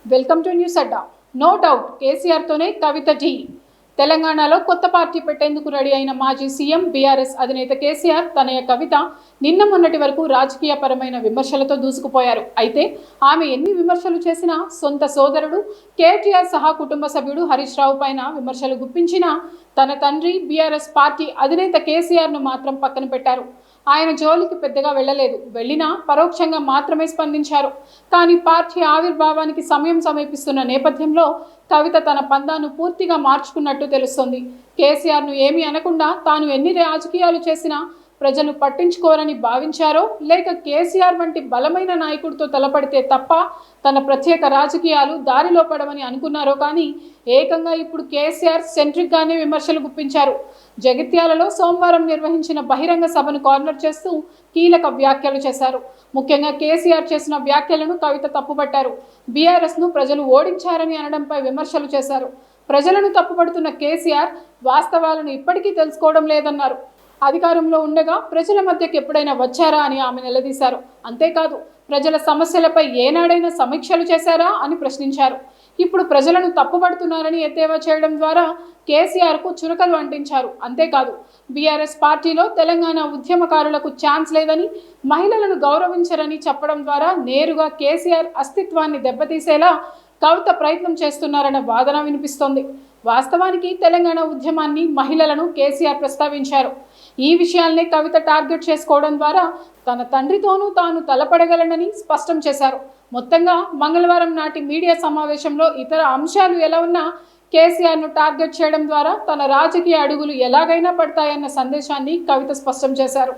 Welcome to news Adda. No doubt కేసీఆర్తోనే కవిత ఢీ. తెలంగాణలో కొత్త పార్టీ పెట్టేందుకు రెడీ అయిన మాజీ సీఎం బీఆర్ఎస్ అధినేత కేసీఆర్ తనయ కవిత నిన్న మొన్నటి వరకు రాజకీయపరమైన విమర్శలతో దూసుకుపోయారు. అయితే ఆమె ఎన్ని విమర్శలు చేసినా సొంత సోదరుడు కేటీఆర్ సహా కుటుంబ సభ్యుడు హరీష్ రావు పైన విమర్శలు గుప్పించినా తన తండ్రి బీఆర్ఎస్ పార్టీ అధినేత కేసీఆర్ను మాత్రం పక్కన పెట్టారు. ఆయన జోలికి పెద్దగా వెళ్ళలేదు. వెళ్ళినా పరోక్షంగా మాత్రమే స్పందించారు. కానీ పార్టీ ఆవిర్భావానికి సమయం సమీపిస్తున్న నేపథ్యంలో కవిత తన పందాను పూర్తిగా మార్చుకున్నట్టు తెలుస్తోంది. కేసీఆర్ను ఏమీ అనకుండా తాను ఎన్ని రాజకీయాలు చేసినా ప్రజలు పట్టించుకోరని భావించారో, లేక కేసీఆర్ వంటి బలమైన నాయకుడితో తలపడితే తప్ప తన ప్రత్యేక రాజకీయాలు దారిలో పడవని అనుకున్నారో కానీ ఏకంగా ఇప్పుడు కేసీఆర్ సెంట్రిక్గానే విమర్శలు గుప్పించారు. జగిత్యాలలో సోమవారం నిర్వహించిన బహిరంగ సభను కార్నర్ చేస్తూ కీలక వ్యాఖ్యలు చేశారు. ముఖ్యంగా కేసీఆర్ చేసిన వ్యాఖ్యలను కవిత తప్పుపట్టారు. బీఆర్ఎస్ను ప్రజలు ఓడించారని అనడంపై విమర్శలు చేశారు. ప్రజలను తప్పుపడుతున్న కేసీఆర్ వాస్తవాలను ఇప్పటికీ తెలుసుకోవడం లేదన్నారు. అధికారంలో ఉండగా ప్రజల మధ్యకి ఎప్పుడైనా వచ్చారా అని ఆమె నిలదీశారు. అంతేకాదు ప్రజల సమస్యలపై ఏనాడైనా సమీక్షలు చేశారా అని ప్రశ్నించారు. ఇప్పుడు ప్రజలను తప్పుపడుతున్నారని ఎద్దేవా చేయడం ద్వారా కేసీఆర్కు చురకలు అంటించారు. అంతేకాదు బీఆర్ఎస్ పార్టీలో తెలంగాణ ఉద్యమకారులకు ఛాన్స్ లేదని, మహిళలను గౌరవించరని చెప్పడం ద్వారా నేరుగా కేసీఆర్ అస్తిత్వాన్ని దెబ్బతీసేలా కవిత ప్రయత్నం చేస్తున్నారన్న వాదన వినిపిస్తోంది. వాస్తవానికి తెలంగాణ ఉద్యమాన్ని, మహిళలను కేసీఆర్ ప్రస్తావించారు. ఈ విషయాల్ని కవిత టార్గెట్ చేసుకోవడం ద్వారా తన తండ్రితోనూ తాను తలపడగలనని స్పష్టం చేశారు. మొత్తంగా మంగళవారం నాటి మీడియా సమావేశంలో ఇతర అంశాలు ఎలా ఉన్నా కేసీఆర్ను టార్గెట్ చేయడం ద్వారా తన రాజకీయ అడుగులు ఎలాగైనా పడతాయన్న సందేశాన్ని కవిత స్పష్టం చేశారు.